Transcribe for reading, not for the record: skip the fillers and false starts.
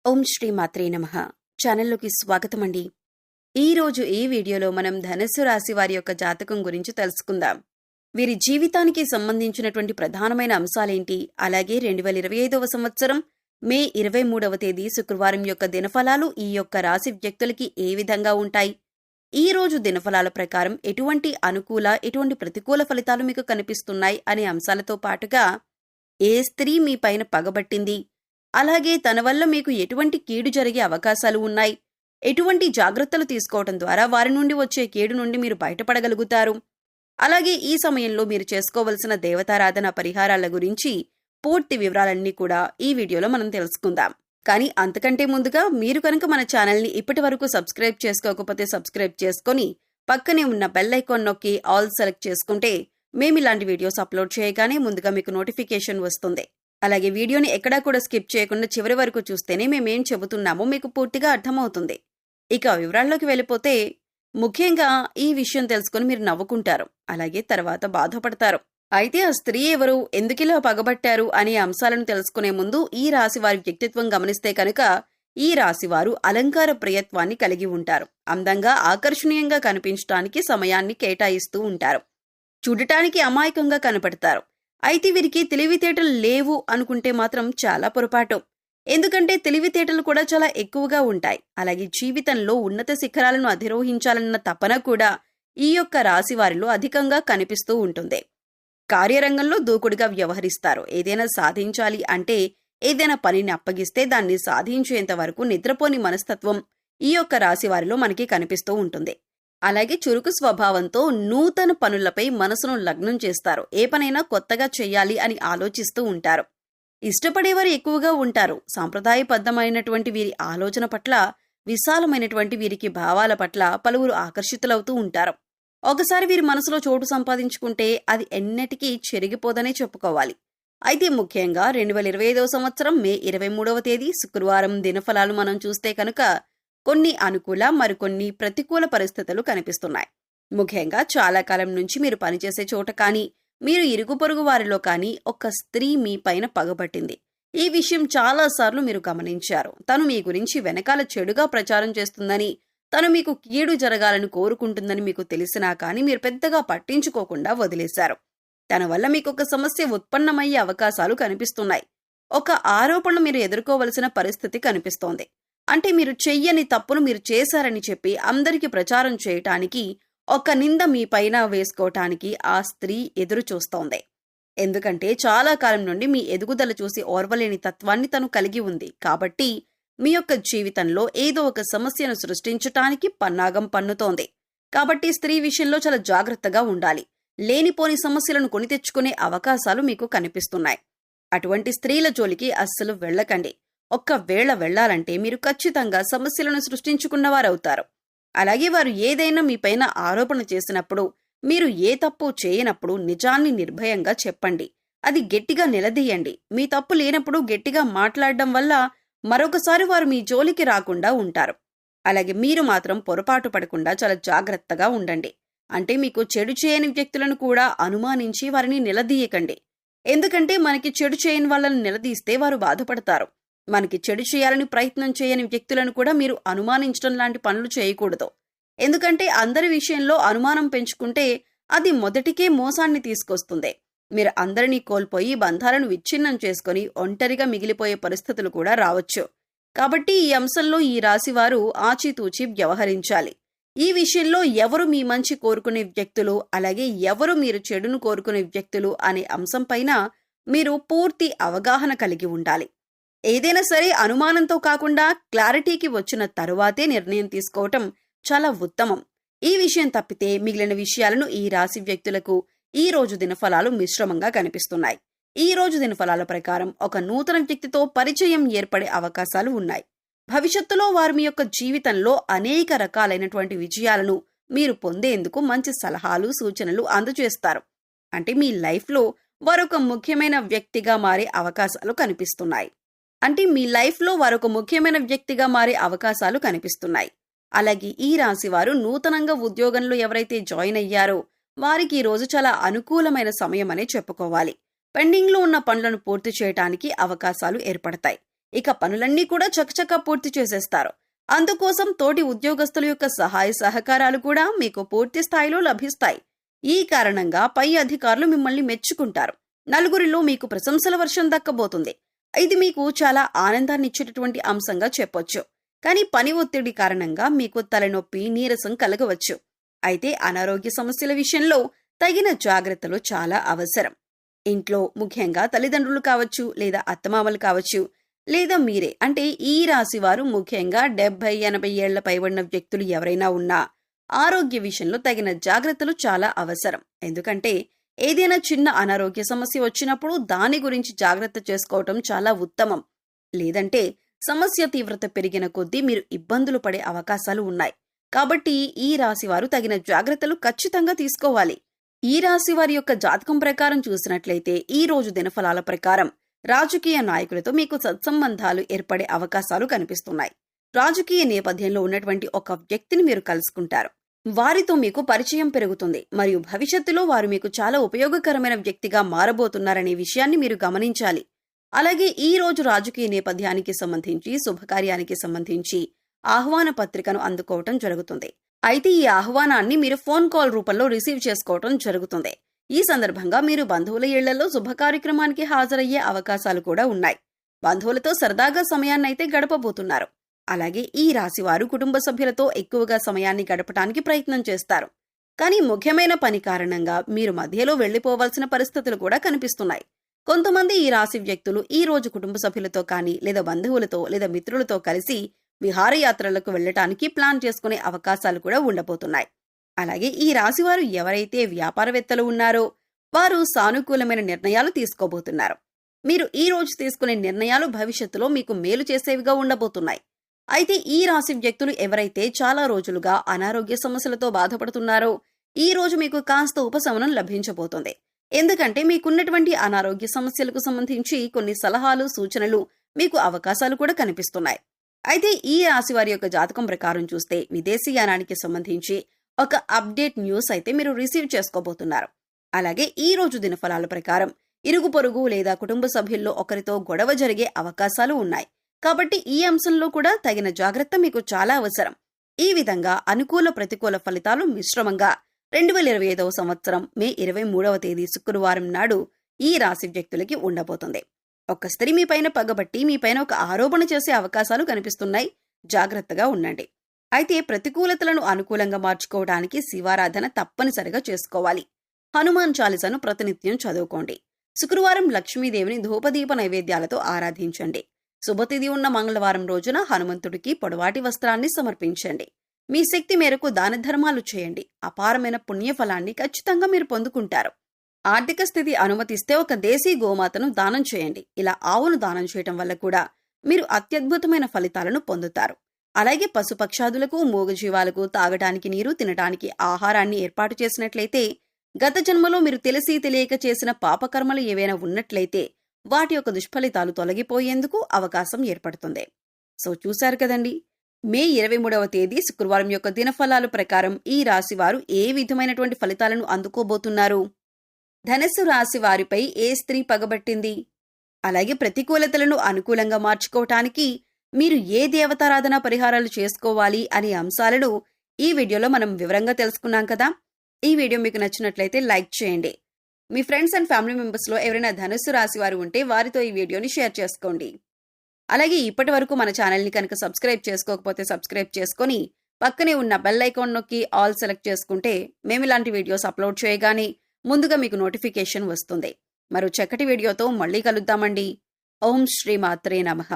ఓం శ్రీ మాత్రే నమః. ఛానల్లోకి స్వాగతమండి. ఈరోజు ఈ వీడియోలో మనం ధనుస్సు రాశి వారి యొక్క జాతకం గురించి తెలుసుకుందాం. వీరి జీవితానికి సంబంధించినటువంటి ప్రధానమైన అంశాలేంటి, అలాగే 2025వ సంవత్సరం మే 23వ తేదీ శుక్రవారం యొక్క దినఫలాలు ఈ యొక్క రాశి వ్యక్తులకి ఏ విధంగా ఉంటాయి, ఈ రోజు దినఫలాల ప్రకారం ఎటువంటి అనుకూల ఎటువంటి ప్రతికూల ఫలితాలు మీకు కనిపిస్తున్నాయి అనే అంశాలతో పాటుగా ఏ స్త్రీ మీ పైన పగబట్టింది, అలాగే తన వల్ల మీకు ఎటువంటి కీడు జరిగే అవకాశాలు ఉన్నాయి, ఎటువంటి జాగ్రత్తలు తీసుకోవడం ద్వారా వారి నుండి వచ్చే కీడు నుండి మీరు బయటపడగలుగుతారు, అలాగే ఈ సమయంలో మీరు చేసుకోవలసిన దేవతారాధన పరిహారాల గురించి పూర్తి వివరాలన్నీ కూడా ఈ వీడియోలో మనం తెలుసుకుందాం. కానీ అంతకంటే ముందుగా మీరు కనుక మన ఛానల్ని ఇప్పటి వరకు సబ్స్క్రైబ్ చేసుకోకపోతే సబ్స్క్రైబ్ చేసుకొని పక్కనే ఉన్న బెల్ ఐకాన్ నొక్కి ఆల్ సెలెక్ట్ చేసుకుంటే మేము ఇలాంటి వీడియోస్ అప్లోడ్ చేయగానే ముందుగా మీకు నోటిఫికేషన్ వస్తుంది. అలాగే వీడియోని ఎక్కడా కూడా స్కిప్ చేయకుండా చివరి వరకు చూస్తేనే మేమేం చెబుతున్నామో మీకు పూర్తిగా అర్థమవుతుంది. ఇక వివరాల్లోకి వెళ్ళిపోతే ముఖ్యంగా ఈ విషయం తెలుసుకుని మీరు నవ్వుకుంటారు, అలాగే తర్వాత బాధపడతారు. అయితే ఆ స్త్రీ ఎవరు, ఎందుకిలా పగబట్టారు అనే అంశాలను తెలుసుకునే ముందు ఈ రాశి వారి వ్యక్తిత్వం గమనిస్తే కనుక ఈ రాశివారు అలంకార ప్రియత్వాన్ని కలిగి ఉంటారు. అందంగా ఆకర్షణీయంగా కనిపించడానికి సమయాన్ని కేటాయిస్తూ ఉంటారు. చూడటానికి అమాయకంగా కనపడతారు. అయితే వీరికి తెలివితేటలు లేవు అనుకుంటే మాత్రం చాలా పొరపాటు. ఎందుకంటే తెలివితేటలు కూడా చాలా ఎక్కువగా ఉంటాయి. అలాగే జీవితంలో ఉన్నత శిఖరాలను అధిరోహించాలన్న తపన కూడా ఈ యొక్క రాశి వారిలో అధికంగా కనిపిస్తూ ఉంటుంది. కార్యరంగంలో దూకుడుగా వ్యవహరిస్తారు. ఏదైనా సాధించాలి అంటే, ఏదైనా పనిని అప్పగిస్తే దాన్ని సాధించేంత వరకు నిద్రపోని మనస్తత్వం ఈ యొక్క రాశి వారిలో మనకి కనిపిస్తూ ఉంటుంది. అలాగే చురుకు స్వభావంతో నూతన పనులపై మనసును లగ్నం చేస్తారు. ఏ పనైనా కొత్తగా చెయ్యాలి అని ఆలోచిస్తూ ఉంటారు. ఇష్టపడేవారు ఎక్కువగా ఉంటారు. సాంప్రదాయబద్ధమైనటువంటి వీరి ఆలోచన పట్ల, విశాలమైనటువంటి వీరికి భావాల పట్ల పలువురు ఆకర్షితులవుతూ ఉంటారు. ఒకసారి వీరి మనసులో చోటు సంపాదించుకుంటే అది ఎన్నటికీ చెరిగిపోదనే చెప్పుకోవాలి. అయితే ముఖ్యంగా 2025వ సంవత్సరం మే 23వ తేదీ శుక్రవారం దినఫలాలు మనం చూస్తే కనుక కొన్ని అనుకూల మరికొన్ని ప్రతికూల పరిస్థితులు కనిపిస్తున్నాయి. ముఖ్యంగా చాలా కాలం నుంచి మీరు పనిచేసే చోట కానీ, మీరు ఇరుగు పొరుగు వారిలో కానీ ఒక స్త్రీ మీ పైన పగబట్టింది. ఈ విషయం చాలాసార్లు మీరు గమనించారు. తను మీ గురించి వెనకాల చెడుగా ప్రచారం చేస్తుందని, తను మీకు కీడు జరగాలని కోరుకుంటుందని మీకు తెలిసినా కానీ మీరు పెద్దగా పట్టించుకోకుండా వదిలేశారు. తన వల్ల మీకు ఒక సమస్య ఉత్పన్నమయ్యే అవకాశాలు కనిపిస్తున్నాయి. ఒక ఆరోపణలు మీరు ఎదుర్కోవలసిన పరిస్థితి కనిపిస్తోంది. అంటే మీరు చెయ్యని తప్పును మీరు చేశారని చెప్పి అందరికీ ప్రచారం చేయటానికి, ఒక నింద మీ పైన వేసుకోవటానికి ఆ స్త్రీ ఎదురు చూస్తోంది. ఎందుకంటే చాలా కాలం నుండి మీ ఎదుగుదల చూసి ఓర్వలేని తత్వాన్ని తను కలిగి ఉంది. కాబట్టి మీ యొక్క జీవితంలో ఏదో ఒక సమస్యను సృష్టించటానికి పన్నాగం పన్నుతోంది. కాబట్టి స్త్రీ విషయంలో చాలా జాగ్రత్తగా ఉండాలి. లేనిపోని సమస్యలను కొని తెచ్చుకునే అవకాశాలు మీకు కనిపిస్తున్నాయి. అటువంటి స్త్రీల జోలికి అస్సలు వెళ్ళకండి. ఒక్కవేళ వెళ్లాలంటే మీరు ఖచ్చితంగా సమస్యలను సృష్టించుకున్నవారవుతారు. అలాగే వారు ఏదైనా మీపైన ఆరోపణ చేసినప్పుడు, మీరు ఏ తప్పు చేయనప్పుడు నిజాన్ని నిర్భయంగా చెప్పండి. అది గట్టిగా నిలదీయండి. మీ తప్పు లేనప్పుడు గట్టిగా మాట్లాడడం వల్ల మరొకసారి వారు మీ జోలికి రాకుండా ఉంటారు. అలాగే మీరు మాత్రం పొరపాటు పడకుండా చాలా జాగ్రత్తగా ఉండండి. అంటే మీకు చెడు చేయని వ్యక్తులను కూడా అనుమానించి వారిని నిలదీయకండి. ఎందుకంటే మనకి చెడు చేయని వాళ్ళని నిలదీస్తే వారు బాధపడతారు. మనకి చెడు చేయాలని ప్రయత్నం చేయని వ్యక్తులను కూడా మీరు అనుమానించడం లాంటి పనులు చేయకూడదు. ఎందుకంటే అందరి విషయంలో అనుమానం పెంచుకుంటే అది మొదటికే మోసాన్ని తీసుకొస్తుంది. మీరు అందరినీ కోల్పోయి బంధాలను విచ్ఛిన్నం చేసుకుని ఒంటరిగా మిగిలిపోయే పరిస్థితులు కూడా రావచ్చు. కాబట్టి ఈ అంశంలో ఈ రాశివారు ఆచితూచి వ్యవహరించాలి. ఈ విషయంలో ఎవరు మీ మంచి కోరుకునే వ్యక్తులు, అలాగే ఎవరు మీరు చెడును కోరుకునే వ్యక్తులు అనే అంశం పైన మీరు పూర్తి అవగాహన కలిగి ఉండాలి. ఏదైనా సరే అనుమానంతో కాకుండా క్లారిటీకి వచ్చిన తరువాతే నిర్ణయం తీసుకోవటం చాలా ఉత్తమం. ఈ విషయం తప్పితే మిగిలిన విషయాలను ఈ రాశి వ్యక్తులకు ఈ రోజు దినఫలాలు మిశ్రమంగా కనిపిస్తున్నాయి. ఈ రోజు దినఫలాల ప్రకారం ఒక నూతన వ్యక్తితో పరిచయం ఏర్పడే అవకాశాలు ఉన్నాయి. భవిష్యత్తులో వారు మీ యొక్క జీవితంలో అనేక రకాలైనటువంటి విజయాలను మీరు పొందేందుకు మంచి సలహాలు, సూచనలు అందజేస్తారు. అంటే మీ లైఫ్లో వారొక ముఖ్యమైన వ్యక్తిగా మారే అవకాశాలు కనిపిస్తున్నాయి. అలాగే ఈ రాశివారు నూతనంగా ఉద్యోగంలో ఎవరైతే జాయిన్ అయ్యారో వారికి ఈ రోజు చాలా అనుకూలమైన సమయం అనే చెప్పుకోవాలి. పెండింగ్లో ఉన్న పనులను పూర్తి చేయటానికి అవకాశాలు ఏర్పడతాయి. ఇక పనులన్నీ కూడా చకచకా పూర్తి చేసేస్తారు. అందుకోసం తోటి ఉద్యోగస్తుల యొక్క సహాయ సహకారాలు కూడా మీకు పూర్తి స్థాయిలో లభిస్తాయి. ఈ కారణంగా పై అధికారులు మిమ్మల్ని మెచ్చుకుంటారు. నలుగురిలో మీకు ప్రశంసల వర్షం దక్కబోతుంది. ఇది మీకు చాలా ఆనందాన్ని ఇచ్చేటటువంటి అంశంగా చెప్పొచ్చు. కానీ పని ఒత్తిడి కారణంగా మీకు తలనొప్పి, నీరసం కలగవచ్చు. అయితే అనారోగ్య సమస్యల విషయంలో తగిన జాగ్రత్తలు చాలా అవసరం. ఇంట్లో ముఖ్యంగా తల్లిదండ్రులు కావచ్చు, లేదా అత్తమామలు కావచ్చు, లేదా మీరే అంటే ఈ రాశి వారు ముఖ్యంగా 70-80 ఏళ్ల పైబడిన వ్యక్తులు ఎవరైనా ఉన్నా ఆరోగ్య విషయంలో తగిన జాగ్రత్తలు చాలా అవసరం. ఎందుకంటే ఏదైనా చిన్న అనారోగ్య సమస్య వచ్చినప్పుడు దాని గురించి జాగ్రత్త చేసుకోవటం చాలా ఉత్తమం. లేదంటే సమస్య తీవ్రత పెరిగిన కొద్దీ మీరు ఇబ్బందులు పడే అవకాశాలు ఉన్నాయి. కాబట్టి ఈ రాశి వారు తగిన జాగ్రత్తలు ఖచ్చితంగా తీసుకోవాలి. ఈ రాశి వారి యొక్క జాతకం ప్రకారం చూసినట్లయితే ఈ రోజు దినఫలాల ప్రకారం రాజకీయ నాయకులతో మీకు సత్సంబంధాలు ఏర్పడే అవకాశాలు కనిపిస్తున్నాయి. రాజకీయ నేపథ్యంలో ఉన్నటువంటి ఒక వ్యక్తిని మీరు కలుసుకుంటారు. వారితో మీకు పరిచయం పెరుగుతుంది మరియు భవిష్యత్తులో వారు మీకు చాలా ఉపయోగకరమైన వ్యక్తిగా మారబోతున్నారనే విషయాన్ని మీరు గమనించాలి. అలాగే ఈ రోజు రాజకీయ నేపథ్యానికి సంబంధించి శుభకార్యానికి సంబంధించి ఆహ్వాన పత్రికను అందుకోవటం జరుగుతుంది. అయితే ఈ ఆహ్వానాన్ని మీరు ఫోన్ కాల్ రూపంలో రిసీవ్ చేసుకోవటం జరుగుతుంది. ఈ సందర్భంగా మీరు బంధువుల ఇళ్లలో శుభ కార్యక్రమానికి హాజరయ్యే అవకాశాలు కూడా ఉన్నాయి. బంధువులతో సరదాగా సమయాన్నైతే గడపబోతున్నారు. అలాగే ఈ రాశివారు కుటుంబ సభ్యులతో ఎక్కువగా సమయాన్ని గడపడానికి ప్రయత్నం చేస్తారు. కానీ ముఖ్యమైన పని కారణంగా మీరు మధ్యలో వెళ్లిపోవాల్సిన పరిస్థితులు కూడా కనిపిస్తున్నాయి. కొంతమంది ఈ రాశి వ్యక్తులు ఈ రోజు కుటుంబ సభ్యులతో కానీ లేదా బంధువులతో లేదా మిత్రులతో కలిసి విహారయాత్రలకు వెళ్లటానికి ప్లాన్ చేసుకునే అవకాశాలు కూడా ఉండబోతున్నాయి. అలాగే ఈ రాశివారు ఎవరైతే వ్యాపారవేత్తలు ఉన్నారో వారు సానుకూలమైన నిర్ణయాలు తీసుకోబోతున్నారు. మీరు ఈ రోజు తీసుకునే నిర్ణయాలు భవిష్యత్తులో మీకు మేలు చేసేవిగా ఉండబోతున్నాయి. అయితే ఈ రాశి వ్యక్తులు ఎవరైతే చాలా రోజులుగా అనారోగ్య సమస్యలతో బాధపడుతున్నారో ఈ రోజు మీకు కాస్త ఉపశమనం లభించబోతుంది. ఎందుకంటే మీకున్నటువంటి అనారోగ్య సమస్యలకు సంబంధించి కొన్ని సలహాలు, సూచనలు, మీకు అవకాశాలు కూడా కనిపిస్తున్నాయి. అయితే ఈ రాశి వారి యొక్క జాతకం ప్రకారం చూస్తే విదేశీయానానికి సంబంధించి ఒక అప్డేట్ న్యూస్ అయితే మీరు రిసీవ్ చేసుకోబోతున్నారు. అలాగే ఈ రోజు దినఫలాల ప్రకారం ఇరుగు పొరుగు లేదా కుటుంబ సభ్యుల్లో ఒకరితో గొడవ జరిగే అవకాశాలు ఉన్నాయి. కాబట్టి ఈ అంశంలో కూడా తగిన జాగ్రత్త మీకు చాలా అవసరం. ఈ విధంగా అనుకూల ప్రతికూల ఫలితాలు మిశ్రమంగా 2025వ సంవత్సరం మే 23వ తేదీ శుక్రవారం నాడు ఈ రాశి వ్యక్తులకి ఉండబోతుంది. ఒక స్త్రీ మీపైన పగబట్టి మీపైన ఒక ఆరోపణ చేసే అవకాశాలు కనిపిస్తున్నాయి. జాగ్రత్తగా ఉండండి. అయితే ప్రతికూలతలను అనుకూలంగా మార్చుకోవడానికి శివారాధన తప్పనిసరిగా చేసుకోవాలి. హనుమాన్ చాలీసాను ప్రతినిత్యం చదువుకోండి. శుక్రవారం లక్ష్మీదేవిని ధూపదీప నైవేద్యాలతో ఆరాధించండి. శుభతిథి ఉన్న మంగళవారం రోజున హనుమంతుడికి పొడవాటి వస్త్రాన్ని సమర్పించండి. మీ శక్తి మేరకు దాన ధర్మాలు చేయండి. అపారమైన పుణ్యఫలాన్ని ఖచ్చితంగా మీరు పొందుకుంటారు. ఆర్థిక స్థితి అనుమతిస్తే ఒక దేశీ గోమాతను దానం చేయండి. ఇలా ఆవును దానం చేయటం వల్ల కూడా మీరు అత్యద్భుతమైన ఫలితాలను పొందుతారు. అలాగే పశుపక్షాదులకు, మూగజీవాలకు తాగటానికి నీరు, తినటానికి ఆహారాన్ని ఏర్పాటు చేసినట్లయితే గత జన్మలో మీరు తెలిసి తెలియక చేసిన పాపకర్మలు ఏవైనా ఉన్నట్లయితే వాటి యొక్క దుష్ఫలితాలు తొలగిపోయేందుకు అవకాశం ఏర్పడుతుంది. సో చూశారు కదండి, మే 23వ తేదీ శుక్రవారం యొక్క దినఫలాలు ప్రకారం ఈ రాశి వారు ఏ విధమైనటువంటి ఫలితాలను అందుకోబోతున్నారు. ధనుస్సు రాశి వారిపై ఏ స్త్రీ పగబట్టింది, అలాగే ప్రతికూలతలను అనుకూలంగా మార్చుకోవటానికి మీరు ఏ దేవతారాధన పరిహారాలు చేసుకోవాలి అనే అంశాలను ఈ వీడియోలో మనం వివరంగా తెలుసుకున్నాం కదా. ఈ వీడియో మీకు నచ్చినట్లయితే లైక్ చేయండి. మీ ఫ్రెండ్స్ అండ్ ఫ్యామిలీ మెంబర్స్లో ఎవరైనా ధనుస్సు రాశి వారు ఉంటే వారితో ఈ వీడియోని షేర్ చేసుకోండి. అలాగే ఇప్పటి వరకు మన ఛానల్ని కనుక సబ్స్క్రైబ్ చేసుకోకపోతే సబ్స్క్రైబ్ చేసుకొని పక్కనే ఉన్న బెల్ ఐకాన్ నొక్కి ఆల్ సెలెక్ట్ చేసుకుంటే మేము ఇలాంటి వీడియోస్ అప్లోడ్ చేయగానే ముందుగా మీకు నోటిఫికేషన్ వస్తుంది. మరో చక్కటి వీడియోతో మళ్ళీ కలుద్దామండి. ఓం శ్రీ మాత్రే నమః.